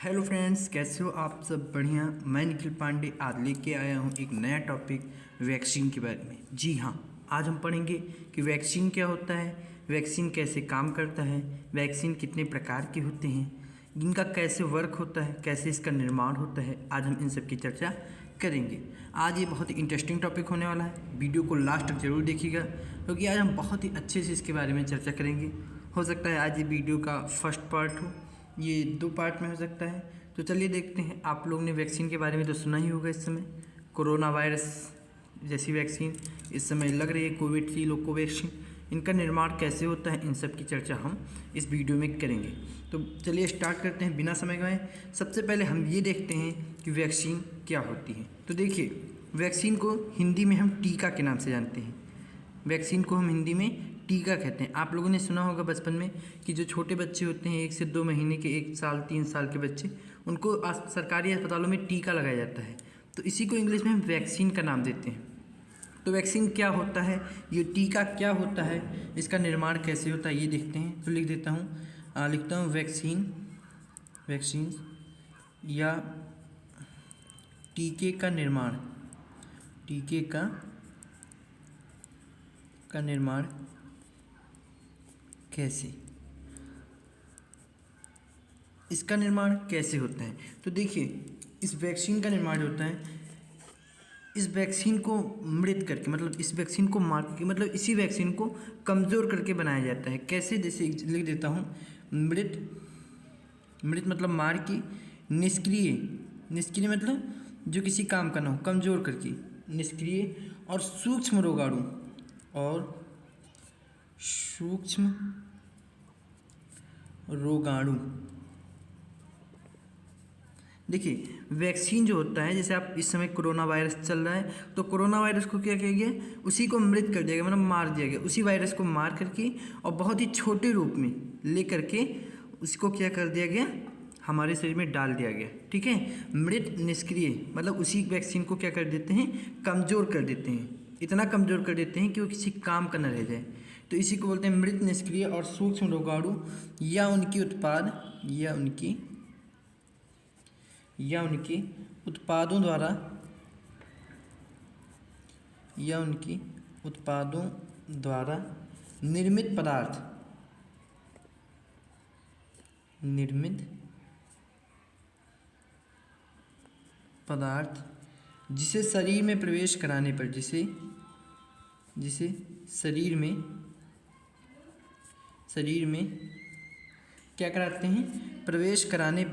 Hello friends, कैसे हो आप सब? बढ़िया। मैं निखिल पांडे आज लेके आया हूँ एक नया टॉपिक वैक्सीन के बारे में। जी हाँ, आज हम पढ़ेंगे कि वैक्सीन क्या होता है, वैक्सीन कैसे काम करता है, वैक्सीन कितने प्रकार के होते हैं, इनका कैसे वर्क होता है, कैसे इसका निर्माण होता है। आज हम इन सब की चर्चा करेंगे। आज ये बहुत ही इंटरेस्टिंग टॉपिक होने वाला है। वीडियो को लास्ट तक जरूर देखिएगा क्योंकि आज हम बहुत ही अच्छे से इसके बारे में चर्चा करेंगे। हो सकता है आज ये वीडियो का फर्स्ट पार्ट हो, ये 2 पार्ट में हो सकता है। तो चलिए देखते हैं। आप लोग ने वैक्सीन के बारे में तो सुना ही होगा। इस समय कोरोना वायरस जैसी वैक्सीन इस समय लग रही है, कोविशील्ड और कोवैक्सीन। इनका निर्माण कैसे होता है, इन सब की चर्चा हम इस वीडियो में करेंगे। तो चलिए स्टार्ट करते हैं बिना समय गवाए। सबसे पहले हम ये देखते हैं कि वैक्सीन क्या होती है। तो देखिए, वैक्सीन को हिंदी में हम टीका के नाम से जानते हैं। वैक्सीन को हम हिंदी में टीका कहते हैं। आप लोगों ने सुना होगा बचपन में कि जो छोटे बच्चे होते हैं 1 से 2 महीने के, 1 साल 3 साल के बच्चे, उनको सरकारी अस्पतालों में टीका लगाया जाता है। तो इसी को इंग्लिश में हम वैक्सीन का नाम देते हैं। तो वैक्सीन क्या होता है, ये टीका क्या होता है, इसका निर्माण कैसे होता है, ये देखते हैं। तो लिख देता हूँ, लिखता हूँ वैक्सीन या टीके का निर्माण, टीके का निर्माण कैसे, इसका निर्माण कैसे होता है। तो देखिए, इस वैक्सीन का निर्माण होता है, इस वैक्सीन को मृत करके, मतलब इस वैक्सीन को मार के, मतलब इसी वैक्सीन को कमज़ोर करके बनाया जाता है। कैसे, जैसे लिख देता हूँ, मृत मतलब मार की, निष्क्रिय मतलब जो किसी काम का ना हो, कमज़ोर करके, निष्क्रिय, और सूक्ष्म रोगाणु, देखिए, वैक्सीन जो होता है, जैसे आप इस समय कोरोना वायरस चल रहा है, तो कोरोना वायरस को क्या किया गया, उसी को मृत कर दिया गया, मतलब मार दिया गया। उसी वायरस को मार करके और बहुत ही छोटे रूप में ले करके उसको क्या कर दिया गया, हमारे शरीर में डाल दिया गया। ठीक है, मृत निष्क्रिय मतलब उसी वैक्सीन को क्या कर देते हैं, कमज़ोर कर देते हैं। इतना कमज़ोर कर देते हैं कि वो किसी काम का न रह जाए। तो इसी को बोलते हैं मृत निष्क्रिय और सूक्ष्म रोगाणु या उनके उत्पाद या उनके उत्पादों द्वारा निर्मित पदार्थ जिसे शरीर में प्रवेश कराने पर, जिसे शरीर में क्या कराते हैं, प्रवेश कराने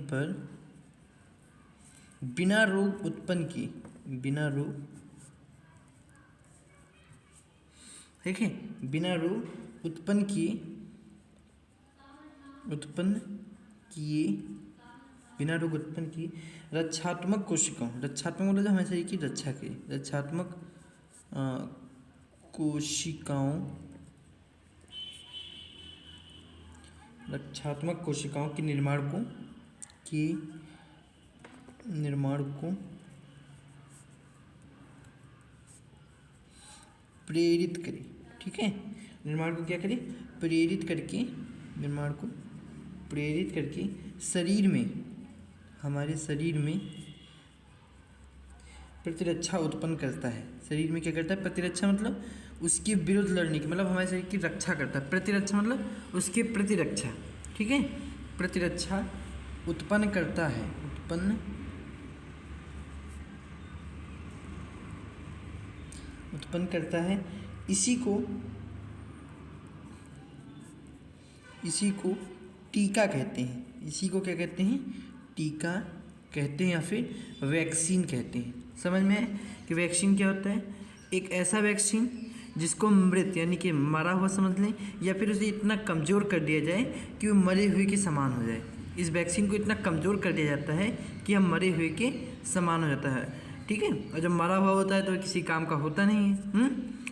पर बिना रोग उत्पन्न किए रक्षात्मक कोशिकाओं, रक्षात्मक मतलब हमारे शरीर की रक्षा के, रक्षात्मक कोशिकाओं के निर्माण को प्रेरित करे। ठीक है, निर्माण को क्या करे, प्रेरित करके शरीर में, हमारे शरीर में प्रतिरक्षा उत्पन्न करता है। शरीर में क्या करता है, प्रतिरक्षा मतलब उसके विरुद्ध लड़ने की, मतलब हमारे शरीर की रक्षा करता है। प्रतिरक्षा मतलब उसके प्रतिरक्षा। ठीक है, प्रतिरक्षा उत्पन्न करता है। इसी को टीका कहते हैं। इसी को क्या कहते हैं, टीका कहते हैं या फिर वैक्सीन कहते हैं। समझ में आए कि वैक्सीन क्या होता है? एक ऐसा वैक्सीन जिसको मृत यानी कि मरा हुआ समझ लें, या फिर उसे इतना कमज़ोर कर दिया जाए कि वो मरे हुए के समान हो जाए। इस वैक्सीन को इतना कमज़ोर कर दिया जाता है कि हम मरे हुए के समान हो जाता है। ठीक है, और जब मरा हुआ होता है तो किसी काम का होता नहीं है,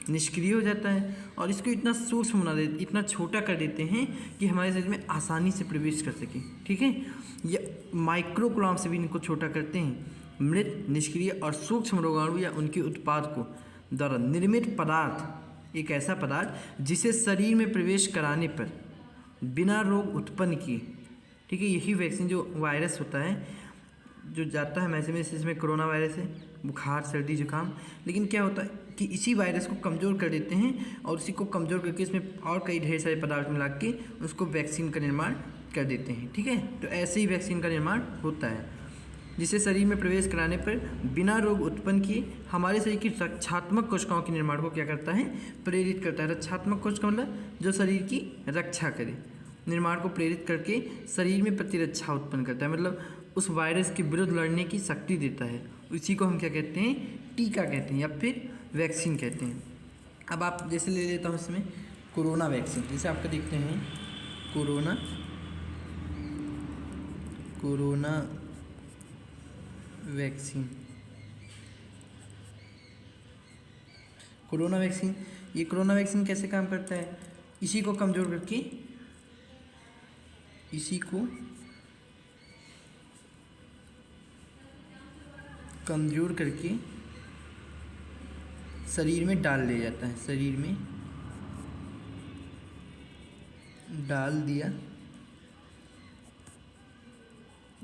निष्क्रिय हो जाता है। और इसको इतना सूक्ष्म बना देते, इतना छोटा कर देते हैं कि हमारे शरीर में आसानी से प्रवेश कर सके। ठीक है, या माइक्रो कूलम्ब से भी इनको छोटा करते हैं। मृत, निष्क्रिय और सूक्ष्म रोगाणु या उनके उत्पाद को द्वारा निर्मित पदार्थ एक ऐसा पदार्थ जिसे शरीर में प्रवेश कराने पर बिना रोग उत्पन्न किए, ठीक है, यही वैक्सीन जो वायरस होता है जो जाता है मैसे में, इसमें कोरोना वायरस है, बुखार सर्दी जुकाम, लेकिन क्या होता है कि इसी वायरस को कमज़ोर कर देते हैं और उसी को कमज़ोर करके इसमें और कई ढेर सारे पदार्थ मिला के उसको वैक्सीन का निर्माण कर देते हैं, ठीक है। तो ऐसे ही वैक्सीन का निर्माण होता है जिसे शरीर में प्रवेश कराने पर बिना रोग उत्पन्न किए हमारे शरीर की रक्षात्मक कोशिकाओं के निर्माण को क्या करता है, प्रेरित करता है। रक्षात्मक कोशिका मतलब जो शरीर की रक्षा करे, निर्माण को प्रेरित करके शरीर में प्रतिरक्षा उत्पन्न करता है, मतलब उस वायरस के विरुद्ध लड़ने की शक्ति देता है। इसी को हम क्या कहते हैं, टीका कहते हैं या फिर वैक्सीन कहते हैं। अब आप जैसे ले लेता हूँ इसमें कोरोना वैक्सीन, जैसे आपको देखते हैं कोरोना वैक्सीन। कोरोना वैक्सीन, ये कोरोना वैक्सीन कैसे काम करता है, इसी को कमज़ोर करके, इसी को कमज़ोर करके शरीर में डाल दिया जाता है, शरीर में डाल दिया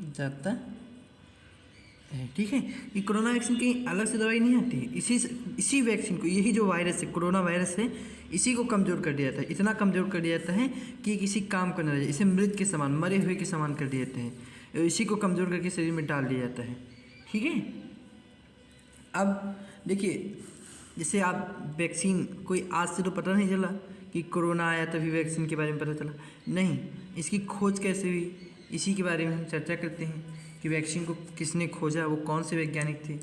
जाता है, ठीक है। ये कोरोना वैक्सीन कहीं अलग से दवाई नहीं आती है, इसी वैक्सीन को, यही जो वायरस है कोरोना वायरस है, इसी को कमज़ोर कर दिया जाता है। इतना कमज़ोर कर दिया जाता है कि किसी काम का न रहे, इसे मृत के समान, मरे हुए के समान कर दिए जाते हैं। इसी को कमज़ोर करके शरीर में डाल दिया जाता है, ठीक है। अब देखिए, जैसे आप वैक्सीन, कोई आज से तो पता नहीं चला कि कोरोना आया तभी वैक्सीन के बारे में पता चला, नहीं, इसकी खोज कैसे हुई, इसी के बारे में हम चर्चा करते हैं कि वैक्सीन को किसने खोजा, वो कौन से वैज्ञानिक थे।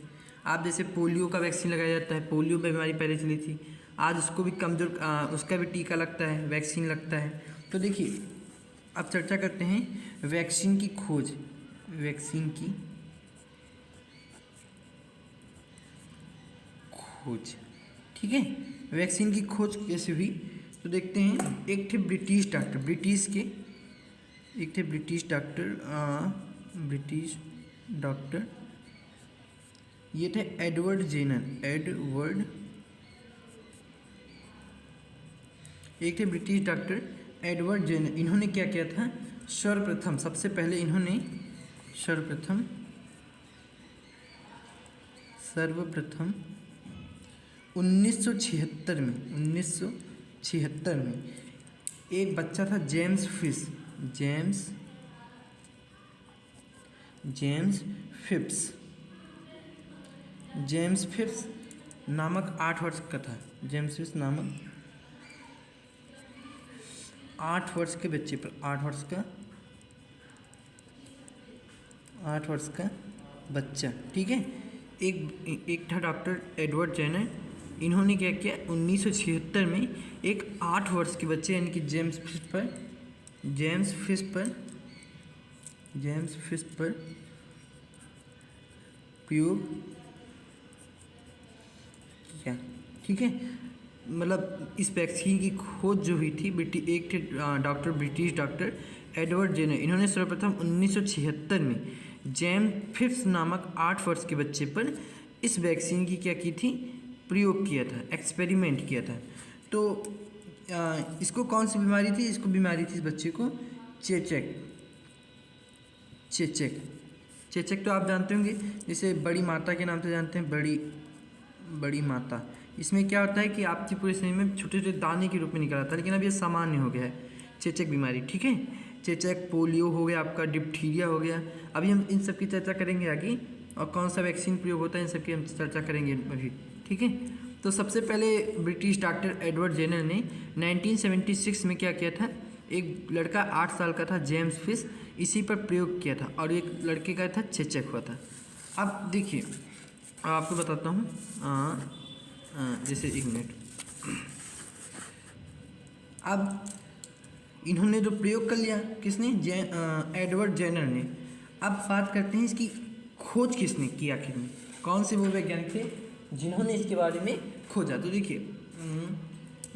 आप जैसे पोलियो का वैक्सीन लगाया जाता है, पोलियो बीमारी पहले चली थी, आज उसको भी कमज़ोर, उसका भी टीका लगता है, वैक्सीन लगता है। तो देखिए अब चर्चा करते हैं वैक्सीन की खोज, वैक्सीन की खोज, ठीक है। वैक्सीन की खोज कैसे हुई तो देखते हैं। एक थे ब्रिटिश डॉक्टर, ब्रिटिश डॉक्टर, ये थे एडवर्ड जेनर, एक थे ब्रिटिश डॉक्टर एडवर्ड जेनर। इन्होंने क्या किया था, सबसे पहले इन्होंने सर्वप्रथम 1976 में एक बच्चा था जेम्स फिप्स नामक 8 वर्ष का था। जेम्स फिप्स नामक 8 वर्ष के बच्चे पर, 8 वर्ष का बच्चा, ठीक है। एक था डॉक्टर एडवर्ड जेनर, इन्होंने क्या किया 1976 में एक 8 वर्ष के बच्चे यानी कि जेम्स फिश पर प्रयोग किया, ठीक है। मतलब इस वैक्सीन की खोज जो हुई थी, एक थे ब्रिटिश डॉक्टर एडवर्ड जेनर, इन्होंने सर्वप्रथम 1976 में जेम्स फिप्स नामक 8 वर्ष के बच्चे पर इस वैक्सीन की क्या की थी, प्रयोग किया था, एक्सपेरिमेंट किया था। तो इसको कौन सी बीमारी थी, इसको बीमारी थी इस बच्चे को चेचक तो आप जानते होंगे, जैसे बड़ी माता के नाम से जानते हैं, बड़ी माता। इसमें क्या होता है कि आपके पूरे शरीर में छोटे छोटे दाने के रूप में निकल आता है, लेकिन अब ये सामान्य हो गया है चेचक बीमारी, ठीक है। चेचक, पोलियो हो गया आपका, डिप्थीरिया हो गया। अभी हम इन सब की चर्चा करेंगे आगे, और कौन सा वैक्सीन प्रयोग होता है इन सब की हम चर्चा करेंगे अभी, ठीक है। तो सबसे पहले ब्रिटिश डॉक्टर एडवर्ड जेनर ने 1976 में क्या किया था, एक लड़का 8 साल का था जेम्स फिश, इसी पर प्रयोग किया था, और एक लड़के का था चेचक हुआ था। अब देखिए आपको बताता हूँ, जैसे 1 मिनट। अब इन्होंने जो प्रयोग कर लिया, किसने, एडवर्ड जेनर ने। अब बात करते हैं इसकी खोज किसने की, आखिर में कौन से वो वैज्ञानिक थे जिन्होंने इसके बारे में खोजा। तो देखिए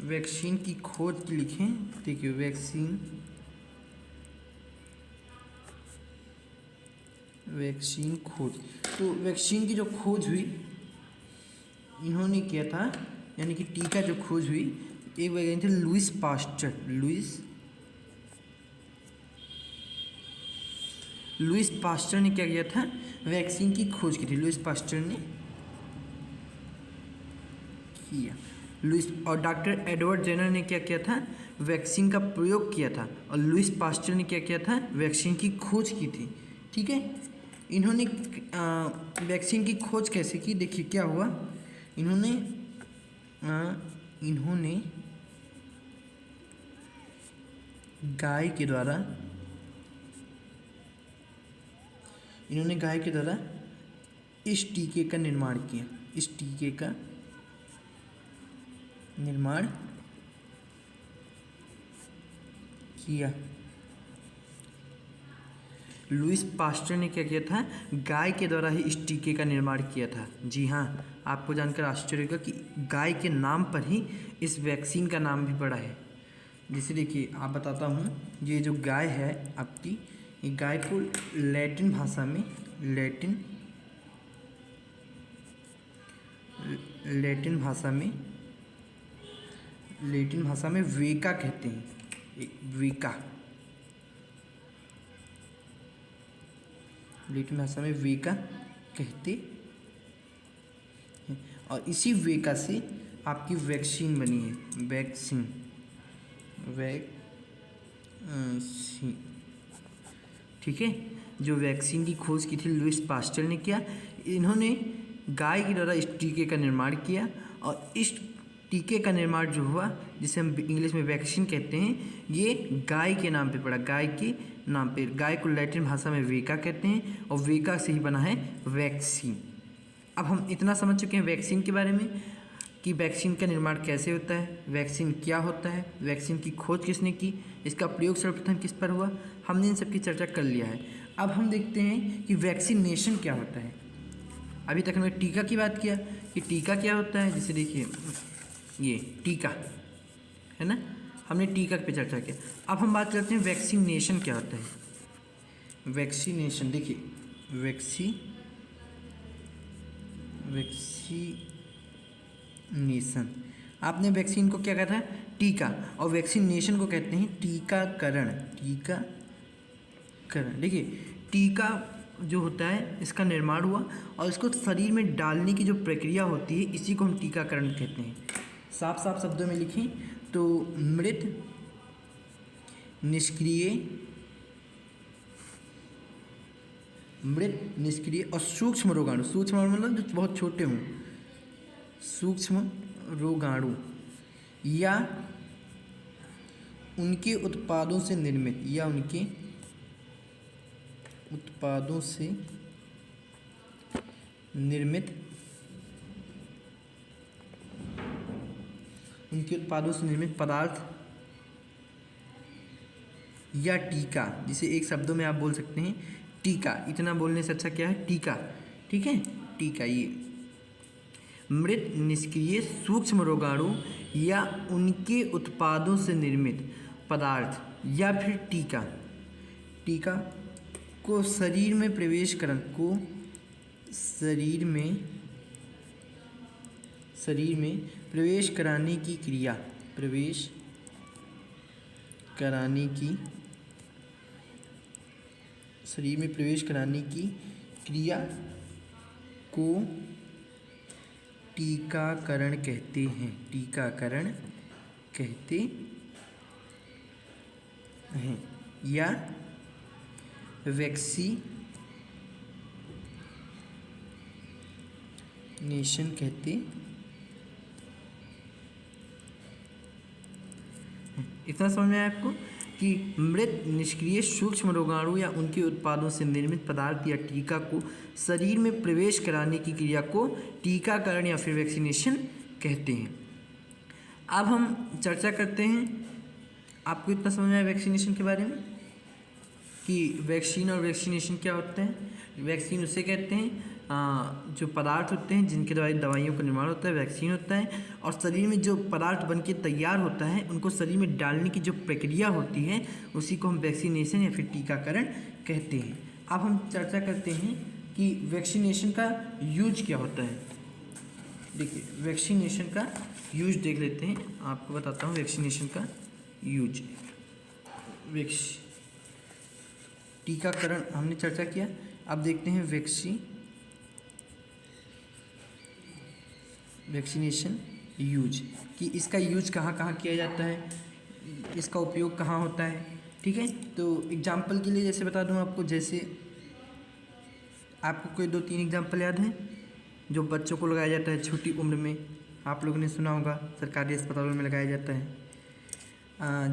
वैक्सीन की खोज लिखें, देखिए वैक्सीन खोज। तो वैक्सीन की जो खोज हुई इन्होंने किया था, यानी कि टीका जो खोज हुई, एक वैज्ञानिक थे लुईस पास्चर। लुईस पास्चर ने क्या किया था, वैक्सीन की खोज की थी। लुईस पास्चर ने किया। लुईस और डॉक्टर एडवर्ड जेनर ने क्या किया था, वैक्सीन का प्रयोग किया था। और लुईस पास्चर ने क्या किया था, वैक्सीन की खोज की थी। ठीक है, इन्होंने वैक्सीन की खोज कैसे की, देखिए क्या हुआ। इन्होंने गाय के द्वारा इस टीके का निर्माण किया। इस टीके का निर्माण किया। लुईस पास्चर ने क्या किया था, गाय के द्वारा ही इस टीके का निर्माण किया था। जी हाँ, आपको जानकर आश्चर्य होगा कि गाय के नाम पर ही इस वैक्सीन का नाम भी पड़ा है। जैसे देखिए, आप बताता हूँ, ये जो गाय है आपकी, ये गाय को लैटिन भाषा में वेका कहते हैं। वेका, लैटिन भाषा में वेका कहते हैं। और इसी वेका से आपकी वैक्सीन बनी है। वैक्सीन ठीक है, जो वैक्सीन की खोज की थी लुईस पास्चर ने किया। इन्होंने गाय के द्वारा इस टीके का निर्माण किया। और इस टीके का निर्माण जो हुआ, जिसे हम इंग्लिश में वैक्सीन कहते हैं, ये गाय के नाम पे पड़ा। गाय के नाम पे, गाय को लैटिन भाषा में वेका कहते हैं और वेका से ही बना है वैक्सीन। अब हम इतना समझ चुके हैं वैक्सीन के बारे में कि वैक्सीन का निर्माण कैसे होता है, वैक्सीन क्या होता है, वैक्सीन की खोज किसने की, इसका प्रयोग सर्वप्रथम किस पर हुआ। हमने इन सब की चर्चा कर लिया है। अब हम देखते हैं कि वैक्सीनेशन क्या होता है। अभी तक हमने टीका की बात किया कि टीका क्या होता है। जैसे देखिए, ये टीका है ना, हमने टीका पे चर्चा किया। अब हम बात करते हैं वैक्सीनेशन क्या होता है। वैक्सीनेशन देखिए, वैक्सीनेशन, आपने वैक्सीन को क्या कहा था, टीका, और वैक्सीनेशन को कहते हैं टीकाकरण। देखिए, टीका जो होता है, इसका निर्माण हुआ और इसको शरीर में डालने की जो प्रक्रिया होती है, इसी को हम टीकाकरण कहते हैं। साफ साफ शब्दों में लिखें तो मृत, निष्क्रिय और सूक्ष्म रोगाणु, मतलब जो बहुत छोटे हों, सूक्ष्म रोगाणु या उनके उत्पादों से निर्मित, पदार्थ या टीका, जिसे एक शब्दों में आप बोल सकते हैं टीका। इतना बोलने से अच्छा क्या है, टीका। ठीक है, टीका। ये मृत, निष्क्रिय, सूक्ष्म रोगाणु या उनके उत्पादों से निर्मित पदार्थ या फिर टीका को शरीर में प्रवेश कराने की क्रिया, को टीकाकरण कहते हैं। या वैक्सीनेशन कहते हैं। इतना समझ में आया आपको कि मृत, निष्क्रिय, सूक्ष्म रोगाणु या उनके उत्पादों से निर्मित पदार्थ या टीका को शरीर में प्रवेश कराने की क्रिया को टीकाकरण या फिर वैक्सीनेशन कहते हैं। अब हम चर्चा करते हैं, आपको इतना समझ में आया वैक्सीनेशन के बारे में कि वैक्सीन और वैक्सीनेशन क्या होता है। वैक्सीन उसे कहते हैं जो पदार्थ होते हैं जिनके द्वारा दवाइयों का निर्माण होता है, वैक्सीन होता है। और शरीर में जो पदार्थ बनके तैयार होता है, उनको शरीर में डालने की जो प्रक्रिया होती है, उसी को हम वैक्सीनेशन या फिर टीकाकरण कहते हैं। अब हम चर्चा करते हैं कि वैक्सीनेशन का यूज क्या होता है। देखिए वैक्सीनेशन का यूज देख लेते हैं, आपको बताता हूँ वैक्सीनेशन का यूज। टीकाकरण हमने चर्चा किया, अब देखते हैं वैक्सीनेशन यूज कि इसका यूज कहाँ कहाँ किया जाता है, इसका उपयोग कहाँ होता है। ठीक है, तो एग्जाम्पल के लिए जैसे बता दूँ आपको, जैसे आपको कोई 2-3 एग्जाम्पल याद हैं जो बच्चों को लगाया जाता है छोटी उम्र में, आप लोगों ने सुना होगा, सरकारी अस्पतालों में लगाया जाता है।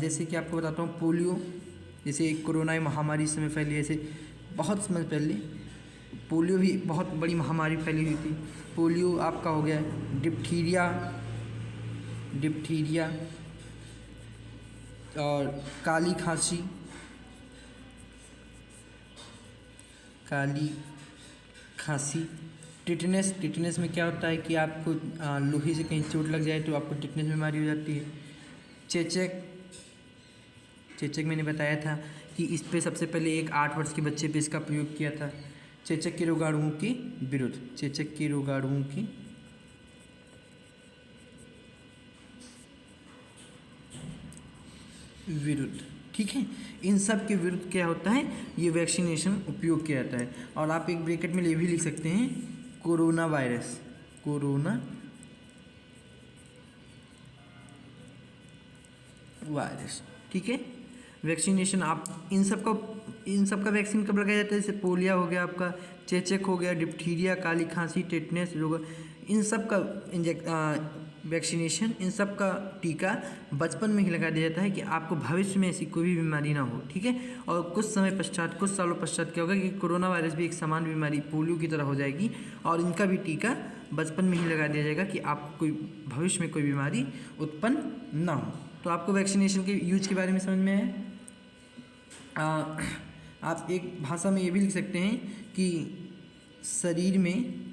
जैसे कि आपको बताता हूँ पोलियो, जैसे कोरोना महामारी इस समय फैली, ऐसे बहुत समय पहले पोलियो भी बहुत बड़ी महामारी फैली हुई थी। पोलियो आपका हो गया, डिप्थीरिया और काली खांसी, टिटनेस में क्या होता है कि आपको लोहे से कहीं चोट लग जाए तो आपको टिटनेस बीमारी हो जाती है। चेचक मैंने बताया था कि इस पे सबसे पहले एक 8 वर्ष के बच्चे पे इसका प्रयोग किया था, चेचक के रोगाणुओं के विरुद्ध। ठीक है, इन सब के विरुद्ध क्या होता है, ये वैक्सीनेशन उपयोग किया जाता है। और आप एक ब्रैकेट में ये भी लिख सकते हैं कोरोना वायरस। ठीक है, वैक्सीनेशन आप इन सब का वैक्सीन कब लगाया जाता है, जैसे पोलियो हो गया आपका, चेचक हो गया, डिप्थीरिया, काली खांसी, टेटनेस रोग, इन सब का वैक्सीनेशन, इन सब का टीका बचपन में ही लगा दिया जाता है कि आपको भविष्य में ऐसी कोई भी बीमारी ना हो। ठीक है, और कुछ सालों पश्चात क्या होगा कि कोरोना वायरस भी एक समान बीमारी पोलियो की तरह हो जाएगी और इनका भी टीका बचपन में ही लगा दिया जाएगा कि आपको कोई भविष्य में कोई बीमारी उत्पन्न ना हो। तो आपको वैक्सीनेशन के यूज के बारे में समझ में आया। आप एक भाषा में ये भी लिख सकते हैं कि शरीर में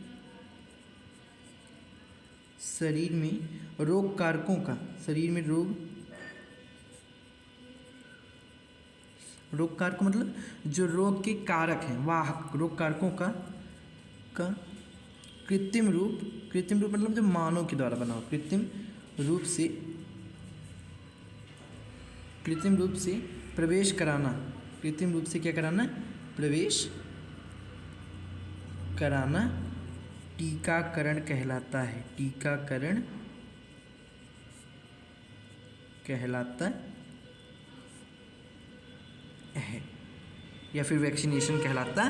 रोग कारकों का, रोग कारक मतलब जो रोग के कारक हैं, वाहक रोग कारकों का कृत्रिम रूप मतलब जो मानव के द्वारा बना हो, कृत्रिम रूप से प्रवेश कराना, प्रवेश कराना टीकाकरण कहलाता है। या फिर वैक्सीनेशन कहलाता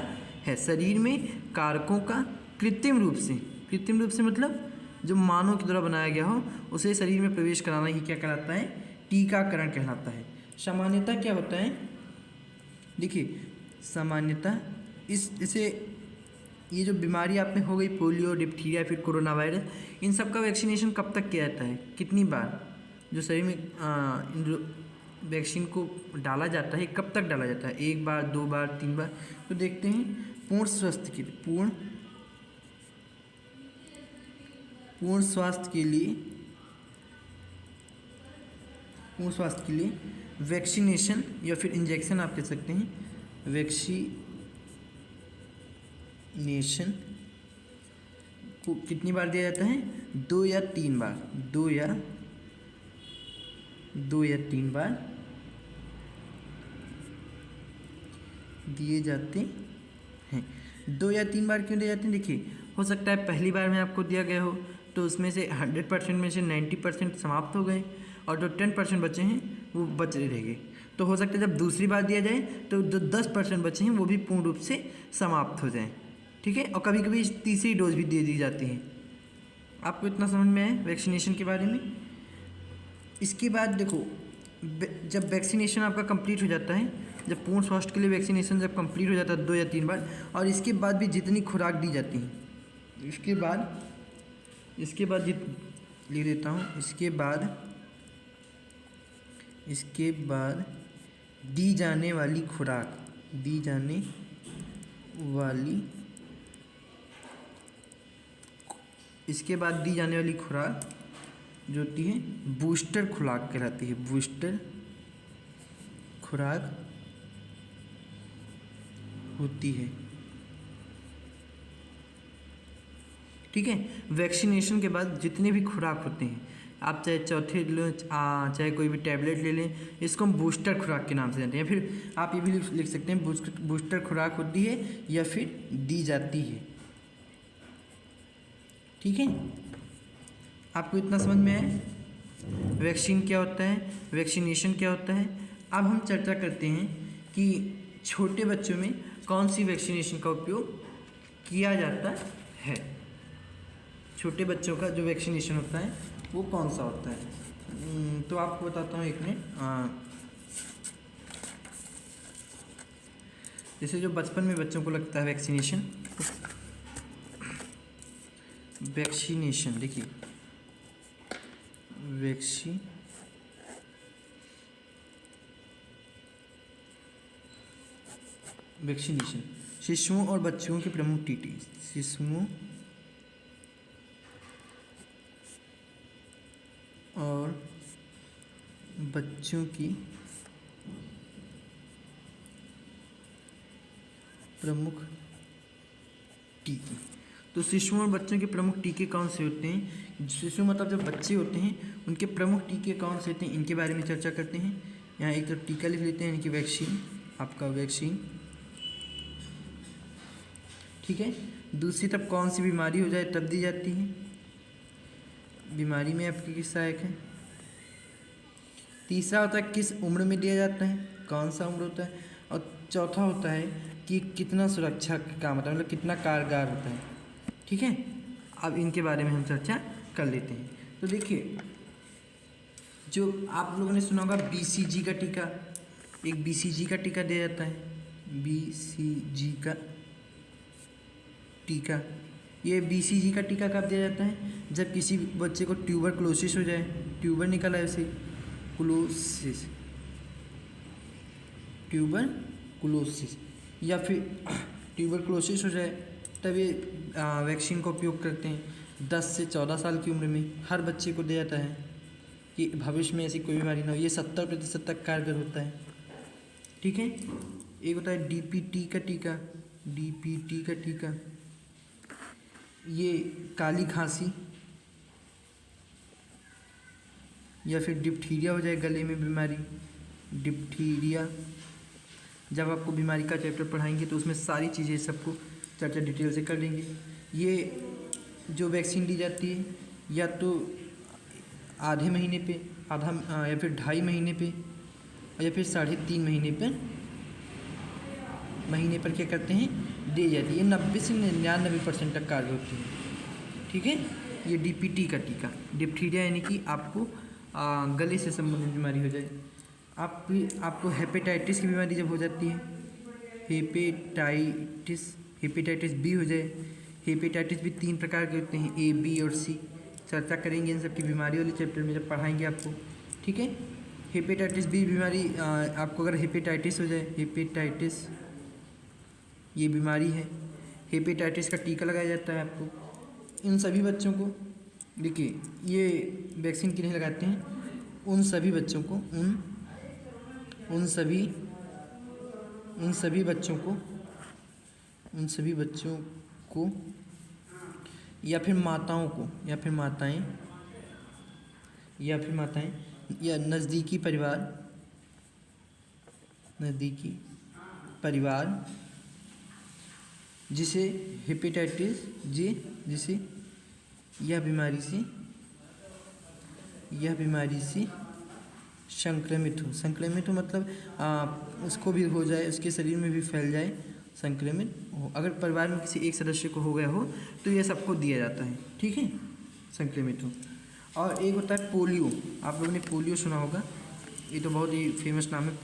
है। शरीर में कारकों का कृत्रिम रूप से मतलब जो मानव के द्वारा बनाया गया हो उसे शरीर में प्रवेश कराना ही क्या कहलाता है, टीकाकरण कहलाता है। सामान्यतः क्या होता है, देखिए सामान्यतः इसे ये जो बीमारी आप में हो गई पोलियो, डिप्थीरिया, फिर कोरोना वायरस, इन सब का वैक्सीनेशन कब तक किया जाता है, कितनी बार जो शरीर में वैक्सीन को डाला जाता है कब तक डाला जाता है, 1 बार, 2 बार, 3 बार। तो देखते हैं पूर्ण स्वास्थ्य के लिए वैक्सीनेशन या फिर इंजेक्शन आप कह सकते हैं, वैक्सीनेशन को कितनी बार दिया जाता है, 2 या 3 बार, 2 या 3 बार दिए जाते हैं। 2 या 3 बार क्यों दिए जाते हैं, देखिए हो सकता है पहली बार में आपको दिया गया हो तो उसमें से 100% में से 90% समाप्त हो गए और जो 10% बचे हैं वो बच रह गए। तो हो सकता है जब दूसरी बार दिया जाए तो जो 10% बचे हैं वो भी पूर्ण रूप से समाप्त हो जाएं। ठीक है, और कभी कभी तीसरी डोज भी दे दी जाती है। आपको इतना समझ में आया वैक्सीनेशन के बारे में। इसके बाद देखो, जब वैक्सीनेशन आपका कंप्लीट हो जाता है, जब पूर्ण स्वास्थ्य के लिए वैक्सीनेशन जब कंप्लीट हो जाता है 2 या 3 बार, और इसके बाद भी जितनी खुराक दी जाती है, इसके बाद लिख देता हूँ, इसके बाद दी जाने वाली खुराक जो होती है बूस्टर खुराक कहलाती है, बूस्टर खुराक होती है। ठीक है। वैक्सीनेशन के बाद जितने भी खुराक होते हैं, आप चाहे चौथे चाहे कोई भी टैबलेट ले लें, इसको हम बूस्टर खुराक के नाम से जानते हैं, या फिर आप ये भी लिख सकते हैं बूस्टर खुराक होती है या फिर दी जाती है। ठीक है, आपको इतना समझ में आया वैक्सीन क्या होता है, वैक्सीनेशन क्या होता है। अब हम चर्चा करते हैं कि छोटे बच्चों में कौन सी वैक्सीनेशन का उपयोग किया जाता है। छोटे बच्चों का जो वैक्सीनेशन होता है वो कौन सा होता है, तो आपको बताता हूँ एक मिनट। जैसे जो बचपन में बच्चों को लगता है वैक्सीनेशन देखिए, वैक्सीनेशन शिशुओं और बच्चों के प्रमुख टीके, शिशुओं और बच्चों की प्रमुख टीके। तो शिशुओं और बच्चों के प्रमुख टीके कौन से होते हैं? शिशु मतलब जब बच्चे होते हैं उनके प्रमुख टीके कौन से होते हैं, इनके बारे में चर्चा करते हैं। यहाँ एक तो टीका लिख लेते हैं, यानी कि वैक्सीन, आपका वैक्सीन। ठीक है, दूसरी तब कौन सी बीमारी हो जाए तब दी जाती है, बीमारी में आपकी किस सहायक है। तीसरा होता है किस उम्र में दिया जाता है, कौन सा उम्र होता है। और चौथा होता है कि कितना सुरक्षा का काम होता है, मतलब कितना कारगर होता है। ठीक है, अब इनके बारे में हम चर्चा कर लेते हैं। तो देखिए, जो आप लोगों ने सुना होगा BCG का टीका, एक BCG का टीका दिया जाता है, BCG का टीका। ये BCG का टीका कब दिया जाता है? जब किसी बच्चे को ट्यूबरक्लोसिस हो जाए, ट्यूबर निकला है उसे, ट्यूबरक्लोसिस या फिर ट्यूबरक्लोसिस हो जाए, तब ये वैक्सीन का उपयोग करते हैं। 10 से 14 साल की उम्र में हर बच्चे को दिया जाता है कि भविष्य में ऐसी कोई बीमारी ना हो। ये 70% तक कारगर होता है। ठीक है, एक होता है DPT का टीका, DPT का टीका, ये काली खांसी या फिर डिप्थीरिया हो जाए, गले में बीमारी, डिप्थीरिया। जब आपको बीमारी का चैप्टर पढ़ाएंगे तो उसमें सारी चीज़ें सबको चर्चा डिटेल से कर लेंगे। ये जो वैक्सीन दी जाती है या तो आधे महीने पे, आधा या फिर 2.5 महीने पे, या फिर 3.5 महीने पर क्या करते हैं, दी जाती है। ये 90 से 99% तक कारगर होती है। ठीक है, ये DPT का टीका, डिप्थीरिया यानी कि आपको गले से संबंधित बीमारी हो जाए। आपको हेपेटाइटिस की बीमारी जब हो जाती है, हेपेटाइटिस बी हो जाए। हेपेटाइटिस भी 3 प्रकार के होते हैं, A, B और C। चर्चा करेंगे इन सब की बीमारी वाले चैप्टर में जब पढ़ाएंगे आपको। ठीक है, हेपेटाइटिस बी बीमारी, आपको अगर हेपेटाइटिस हो जाए, हेपेटाइटिस ये बीमारी है, हेपेटाइटिस का टीका लगाया जाता है आपको। इन सभी बच्चों को देखिए, ये वैक्सीन किन्हें लगाते हैं, उन सभी बच्चों को, उन सभी बच्चों को या फिर माताओं को, या फिर माताएं या नज़दीकी परिवार जिसे हेपेटाइटिस जिसे यह बीमारी से संक्रमित हो, मतलब उसको भी हो जाए, उसके शरीर में भी फैल जाए, संक्रमित हो। अगर परिवार में किसी एक सदस्य को हो गया हो तो यह सबको दिया जाता है। ठीक है, संक्रमित हो। और एक होता है पोलियो, आप लोगों ने पोलियो सुना होगा, ये तो बहुत ही फेमस नाम है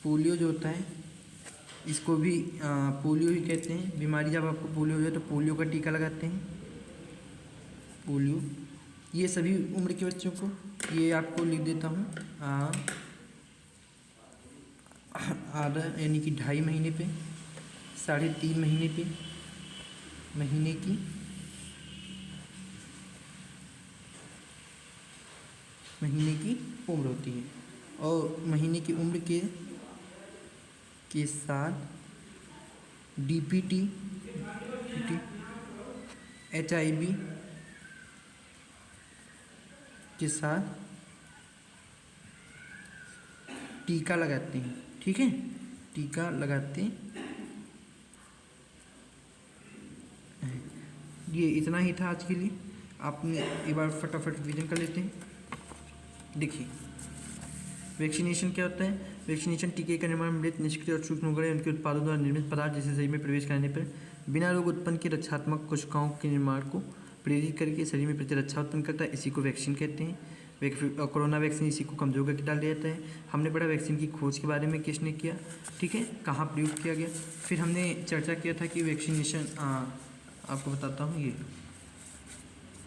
पोलियो जो होता है, इसको भी पोलियो ही कहते हैं। बीमारी जब आपको पोलियो हो जाए तो पोलियो का टीका लगाते हैं, पोलियो। ये सभी उम्र के बच्चों को, ये आपको लिख देता हूँ, आधा यानी कि 2.5 महीने पे, 3.5 महीने पे, महीने की उम्र होती है। और महीने की उम्र के साथ DPT HIV के साथ टीका लगाते हैं, ठीक है, टीका लगाते हैं। ये इतना ही था आज के लिए। आपने एक बार फटाफट रिवीजन कर लेते हैं। देखिए वैक्सीनेशन क्या होता है। वैक्सीनेशन टीके का निर्माण मृत, निष्क्रिय और सूक्ष्म रोग उनके उत्पादों द्वारा निर्मित पदार्थ जैसे शरीर में प्रवेश करने पर बिना रोग उत्पन्न के रक्षात्मक कोशिकाओं के निर्माण को प्रेरित करके शरीर में प्रतिरक्षा उत्पन्न करता है। इसी को वैक्सीन कहते हैं। कोरोना वैक्सीन इसी को कमजोर करके डाल दिया जाता है। हमने पढ़ा वैक्सीन की खोज के बारे में किसने किया, ठीक है, कहाँ प्रयोग किया गया। फिर हमने चर्चा किया था कि वैक्सीनेशन आपको बताता हूँ, ये